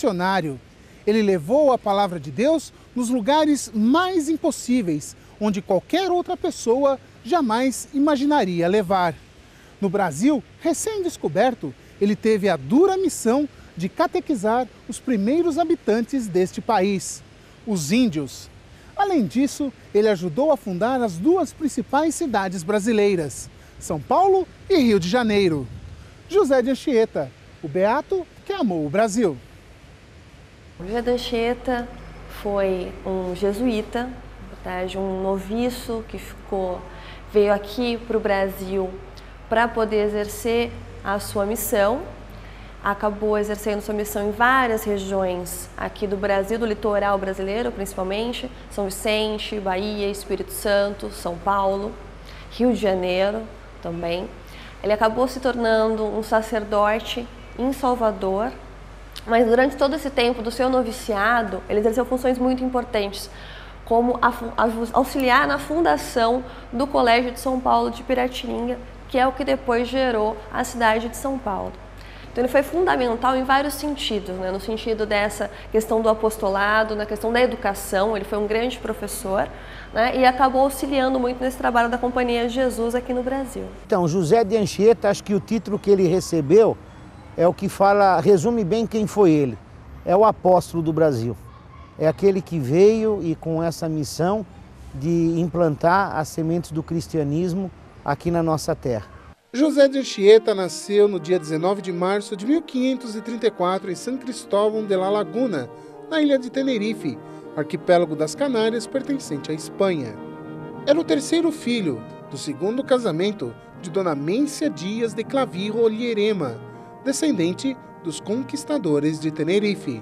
missionário. Ele levou a palavra de Deus nos lugares mais impossíveis, onde qualquer outra pessoa jamais imaginaria levar. No Brasil, recém-descoberto, ele teve a dura missão de catequizar os primeiros habitantes deste país, os índios. Além disso, ele ajudou a fundar as duas principais cidades brasileiras, São Paulo e Rio de Janeiro. José de Anchieta, o beato que amou o Brasil. José de Anchieta foi um jesuíta, um noviço que veio aqui para o Brasil para poder exercer a sua missão. Acabou exercendo sua missão em várias regiões aqui do Brasil, do litoral brasileiro principalmente, São Vicente, Bahia, Espírito Santo, São Paulo, Rio de Janeiro também. Ele acabou se tornando um sacerdote em Salvador, mas durante todo esse tempo do seu noviciado, ele exerceu funções muito importantes, como auxiliar na fundação do Colégio de São Paulo de Piratininga, que é o que depois gerou a cidade de São Paulo. Então ele foi fundamental em vários sentidos, né? No sentido dessa questão do apostolado, na questão da educação, ele foi um grande professor, né? E acabou auxiliando muito nesse trabalho da Companhia de Jesus aqui no Brasil. Então, José de Anchieta, acho que o título que ele recebeu é o que resume bem quem foi ele. É o apóstolo do Brasil. É aquele que veio e com essa missão de implantar as sementes do cristianismo aqui na nossa terra. José de Anchieta nasceu no dia 19 de março de 1534 em San Cristóvão de la Laguna, na ilha de Tenerife, arquipélago das Canárias pertencente à Espanha. Era o terceiro filho do segundo casamento de Dona Mência Dias de Clavijo Llerema, descendente dos conquistadores de Tenerife.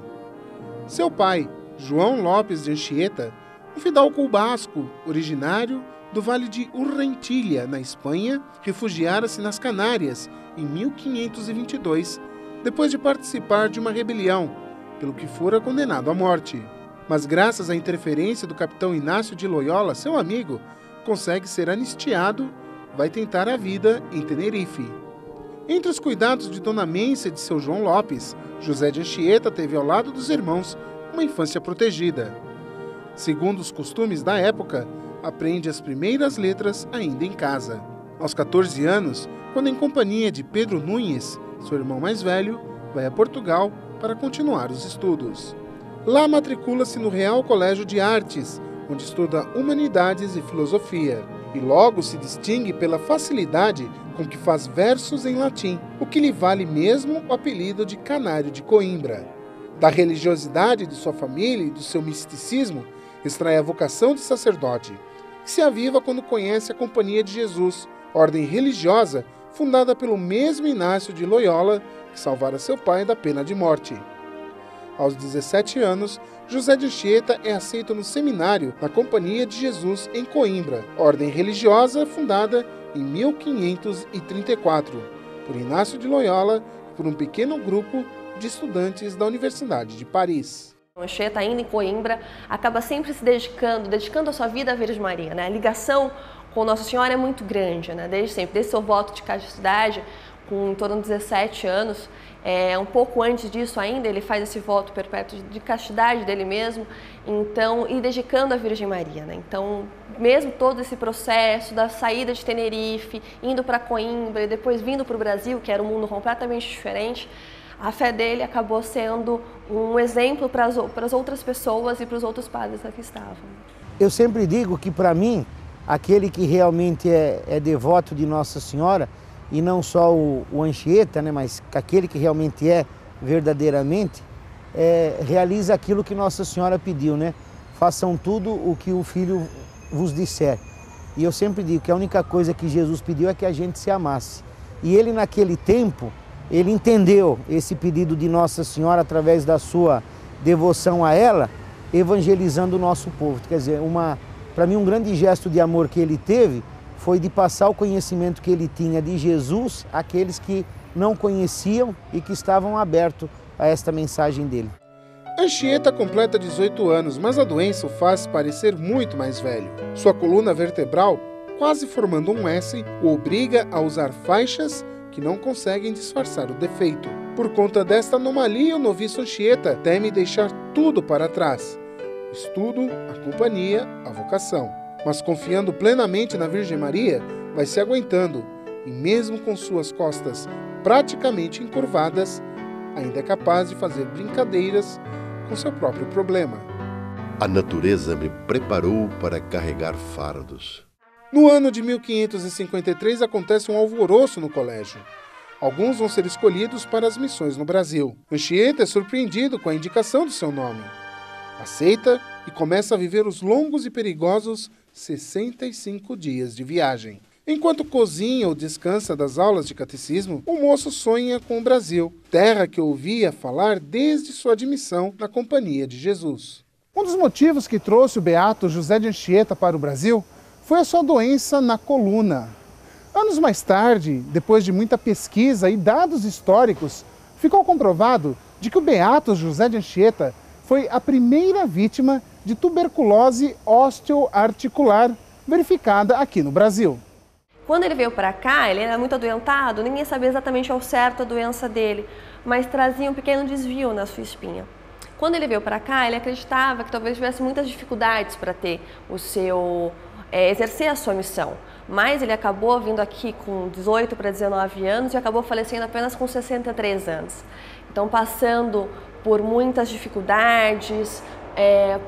Seu pai, João Lopes de Anchieta, um fidalgo basco originário do Vale de Urrentilha, na Espanha, refugiara-se nas Canárias em 1522, depois de participar de uma rebelião, pelo que fora condenado à morte. Mas graças à interferência do capitão Inácio de Loyola, seu amigo, consegue ser anistiado, vai tentar a vida em Tenerife. Entre os cuidados de Dona Mência e de seu João Lopes, José de Anchieta teve ao lado dos irmãos uma infância protegida. Segundo os costumes da época, aprende as primeiras letras ainda em casa. Aos 14 anos, quando em companhia de Pedro Nunes, seu irmão mais velho, vai a Portugal para continuar os estudos. Lá matricula-se no Real Colégio de Artes, onde estuda Humanidades e Filosofia, e logo se distingue pela facilidade com que faz versos em latim, o que lhe vale mesmo o apelido de Canário de Coimbra. Da religiosidade de sua família e do seu misticismo, extrai a vocação de sacerdote, que se aviva quando conhece a Companhia de Jesus, ordem religiosa fundada pelo mesmo Inácio de Loyola, que salvara seu pai da pena de morte. Aos 17 anos, José de Anchieta é aceito no seminário da Companhia de Jesus em Coimbra, ordem religiosa fundada em 1534, por Inácio de Loyola e por um pequeno grupo de estudantes da Universidade de Paris. Anchieta, ainda em Coimbra, acaba sempre se dedicando a sua vida à Virgem Maria, né? A ligação com Nossa Senhora é muito grande, né? Desde sempre, desde seu voto de castidade, com em torno de 17 anos, um pouco antes disso ainda, ele faz esse voto perpétuo de castidade dele mesmo, então, e dedicando à Virgem Maria, né? Então, mesmo todo esse processo da saída de Tenerife, indo para Coimbra e depois vindo para o Brasil, que era um mundo completamente diferente, a fé dele acabou sendo um exemplo para as outras pessoas e para os outros padres que aqui estavam. Eu sempre digo que, para mim, aquele que realmente é devoto de Nossa Senhora, e não só o Anchieta, né, mas aquele que realmente é verdadeiramente, realiza aquilo que Nossa Senhora pediu, né? Façam tudo o que o Filho vos disser. E eu sempre digo que a única coisa que Jesus pediu é que a gente se amasse. E ele, naquele tempo, ele entendeu esse pedido de Nossa Senhora através da sua devoção a ela, evangelizando o nosso povo. Quer dizer, para mim um grande gesto de amor que ele teve foi de passar o conhecimento que ele tinha de Jesus àqueles que não conheciam e que estavam abertos a esta mensagem dele. Anchieta completa 18 anos, mas a doença o faz parecer muito mais velho. Sua coluna vertebral, quase formando um S, o obriga a usar faixas que não conseguem disfarçar o defeito. Por conta desta anomalia, o noviço Anchieta teme deixar tudo para trás: o estudo, a companhia, a vocação. Mas confiando plenamente na Virgem Maria, vai se aguentando e mesmo com suas costas praticamente encurvadas, ainda é capaz de fazer brincadeiras com seu próprio problema. A natureza me preparou para carregar fardos. No ano de 1553 acontece um alvoroço no colégio. Alguns vão ser escolhidos para as missões no Brasil. Anchieta é surpreendido com a indicação do seu nome. Aceita e começa a viver os longos e perigosos 65 dias de viagem. Enquanto cozinha ou descansa das aulas de catecismo, o moço sonha com o Brasil, terra que ouvia falar desde sua admissão na Companhia de Jesus. Um dos motivos que trouxe o beato José de Anchieta para o Brasil foi a sua doença na coluna. Anos mais tarde, depois de muita pesquisa e dados históricos, ficou comprovado de que o beato José de Anchieta foi a primeira vítima de tuberculose osteoarticular verificada aqui no Brasil. Quando ele veio para cá, ele era muito adoentado, ninguém sabia exatamente ao certo a doença dele, mas trazia um pequeno desvio na sua espinha. Quando ele veio para cá, ele acreditava que talvez tivesse muitas dificuldades para ter exercer a sua missão, mas ele acabou vindo aqui com 18 para 19 anos e acabou falecendo apenas com 63 anos. Então, passando por muitas dificuldades,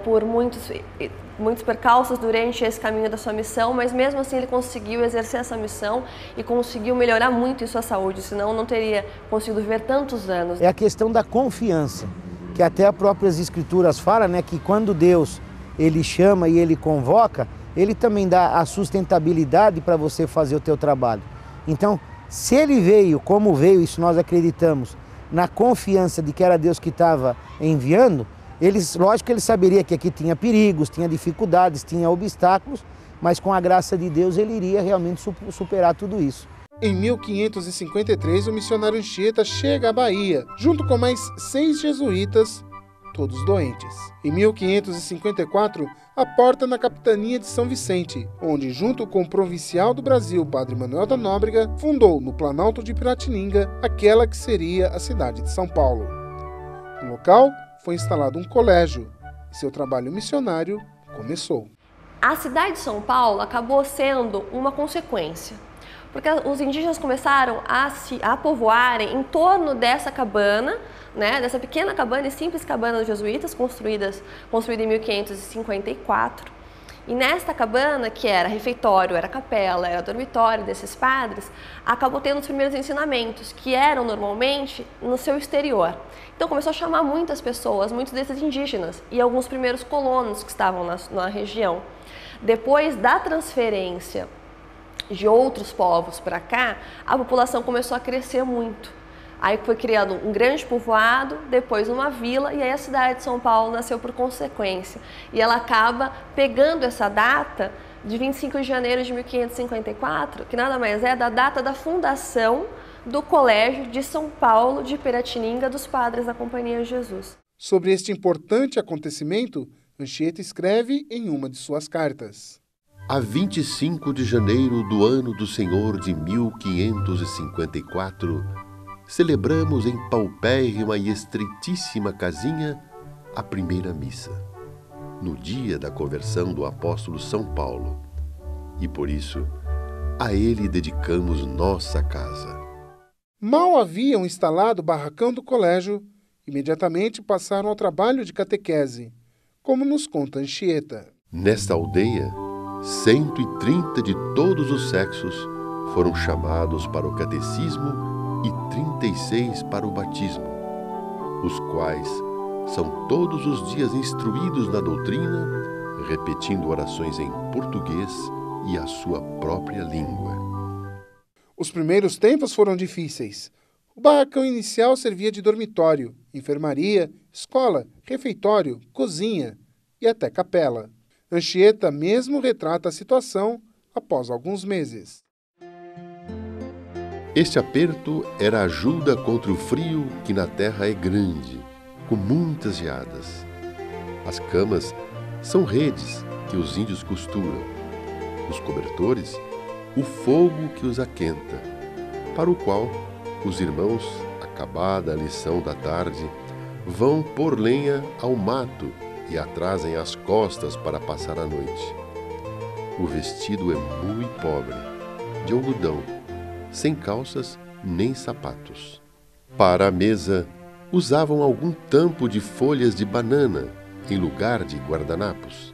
por muitos percalços durante esse caminho da sua missão, mas mesmo assim ele conseguiu exercer essa missão e conseguiu melhorar muito em sua saúde, senão não teria conseguido viver tantos anos. É a questão da confiança, que até as próprias escrituras falam, né, que quando Deus ele chama e ele convoca, ele também dá a sustentabilidade para você fazer o teu trabalho. Então, se ele veio, como veio, isso nós acreditamos, na confiança de que era Deus que estava enviando, lógico que ele saberia que aqui tinha perigos, tinha dificuldades, tinha obstáculos, mas com a graça de Deus ele iria realmente superar tudo isso. Em 1553, o missionário Anchieta chega à Bahia, junto com mais 6 jesuítas, todos doentes. Em 1554, aporta na capitania de São Vicente, onde, junto com o provincial do Brasil, Padre Manuel da Nóbrega, fundou, no Planalto de Piratininga, aquela que seria a cidade de São Paulo. No local, foi instalado um colégio e seu trabalho missionário começou. A cidade de São Paulo acabou sendo uma consequência, porque os indígenas começaram a povoarem em torno dessa cabana, né, dessa pequena cabana e simples cabana dos jesuítas, construída em 1554. E nesta cabana, que era refeitório, era capela, era dormitório desses padres, acabou tendo os primeiros ensinamentos, que eram normalmente no seu exterior. Então começou a chamar muitas pessoas, muitos desses indígenas e alguns primeiros colonos que estavam na região. Depois da transferência de outros povos para cá, a população começou a crescer muito. Aí foi criado um grande povoado, depois uma vila, e aí a cidade de São Paulo nasceu por consequência. E ela acaba pegando essa data de 25 de janeiro de 1554, que nada mais é da data da fundação do Colégio de São Paulo de Piratininga dos Padres da Companhia de Jesus. Sobre este importante acontecimento, Anchieta escreve em uma de suas cartas. A 25 de janeiro do ano do Senhor de 1554, celebramos em paupérrima e estreitíssima casinha a primeira missa, no dia da conversão do apóstolo São Paulo, e por isso a ele dedicamos nossa casa. Mal haviam instalado o barracão do colégio, imediatamente passaram ao trabalho de catequese, como nos conta Anchieta. Nesta aldeia, 130 de todos os sexos foram chamados para o catecismo e 36 para o batismo, os quais são todos os dias instruídos na doutrina, repetindo orações em português e a sua própria língua. Os primeiros tempos foram difíceis. O barracão inicial servia de dormitório, enfermaria, escola, refeitório, cozinha e até capela. Anchieta mesmo retrata a situação após alguns meses. Este aperto era ajuda contra o frio que na terra é grande, com muitas geadas. As camas são redes que os índios costuram. Os cobertores, o fogo que os aquenta, para o qual os irmãos acabada a lição da tarde, vão pôr lenha ao mato e atrasem as costas para passar a noite. O vestido é muito pobre, de algodão, sem calças nem sapatos. Para a mesa, usavam algum tampo de folhas de banana em lugar de guardanapos,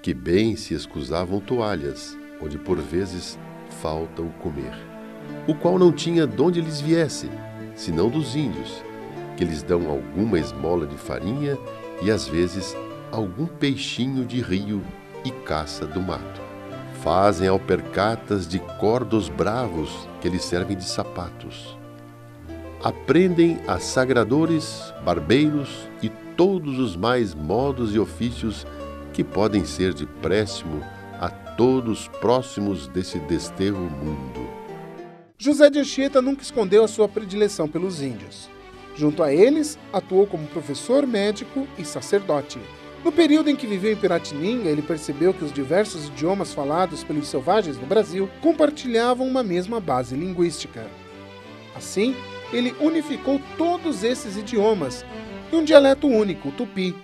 que bem se escusavam toalhas, onde por vezes falta o comer, o qual não tinha donde lhes viesse, senão dos índios, que lhes dão alguma esmola de farinha e às vezes algum peixinho de rio e caça do mato. Fazem alpercatas de cordos bravos que lhes servem de sapatos. Aprendem a sagradores, barbeiros e todos os mais modos e ofícios que podem ser de préstimo a todos próximos desse desterro mundo. José de Anchieta nunca escondeu a sua predileção pelos índios. Junto a eles, atuou como professor, médico e sacerdote. No período em que viveu em Piratininga, ele percebeu que os diversos idiomas falados pelos selvagens no Brasil compartilhavam uma mesma base linguística. Assim, ele unificou todos esses idiomas em um dialeto único, o tupi,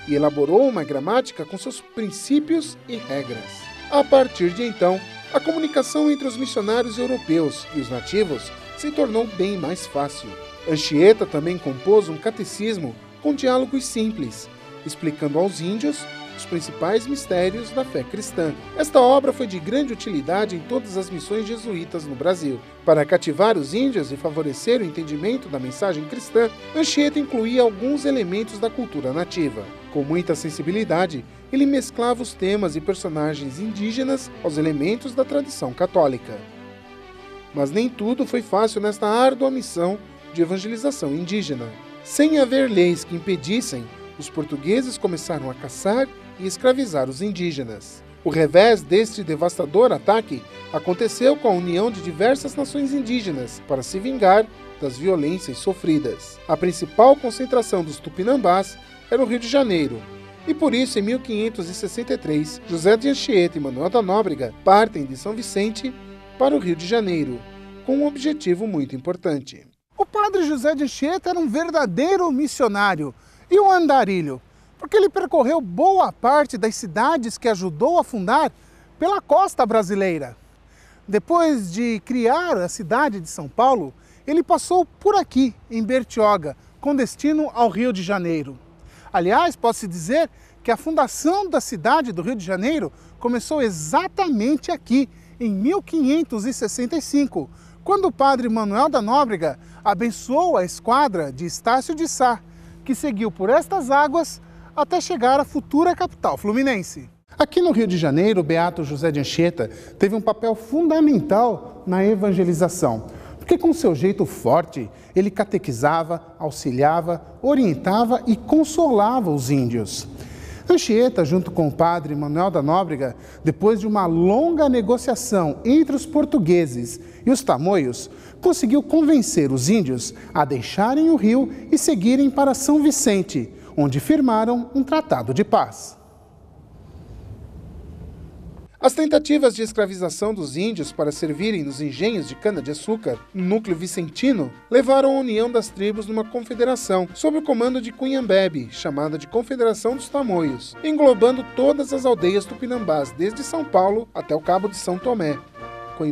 e elaborou uma gramática com seus princípios e regras. A partir de então, a comunicação entre os missionários europeus e os nativos se tornou bem mais fácil. Anchieta também compôs um catecismo com diálogos simples, explicando aos índios os principais mistérios da fé cristã. Esta obra foi de grande utilidade em todas as missões jesuítas no Brasil. Para cativar os índios e favorecer o entendimento da mensagem cristã, Anchieta incluía alguns elementos da cultura nativa. Com muita sensibilidade, ele mesclava os temas e personagens indígenas aos elementos da tradição católica. Mas nem tudo foi fácil nesta árdua missão de evangelização indígena. Sem haver leis que impedissem, os portugueses começaram a caçar e escravizar os indígenas. O revés deste devastador ataque aconteceu com a união de diversas nações indígenas para se vingar das violências sofridas. A principal concentração dos tupinambás era o Rio de Janeiro, e por isso, em 1563, José de Anchieta e Manuel da Nóbrega partem de São Vicente para o Rio de Janeiro, com um objetivo muito importante. O padre José de Anchieta era um verdadeiro missionário e um andarilho, porque ele percorreu boa parte das cidades que ajudou a fundar pela costa brasileira. Depois de criar a cidade de São Paulo, ele passou por aqui, em Bertioga, com destino ao Rio de Janeiro. Aliás, pode-se dizer que a fundação da cidade do Rio de Janeiro começou exatamente aqui, em 1565, quando o padre Manuel da Nóbrega abençoou a esquadra de Estácio de Sá, que seguiu por estas águas até chegar à futura capital fluminense. Aqui no Rio de Janeiro, o beato José de Anchieta teve um papel fundamental na evangelização, porque com seu jeito forte, ele catequizava, auxiliava, orientava e consolava os índios. Anchieta, junto com o padre Manuel da Nóbrega, depois de uma longa negociação entre os portugueses e os tamoios, conseguiu convencer os índios a deixarem o rio e seguirem para São Vicente, onde firmaram um tratado de paz. As tentativas de escravização dos índios para servirem nos engenhos de cana-de-açúcar, no núcleo vicentino, levaram à união das tribos numa confederação, sob o comando de Cunhambebe, chamada de Confederação dos Tamoios, englobando todas as aldeias tupinambás, desde São Paulo até o Cabo de São Tomé, com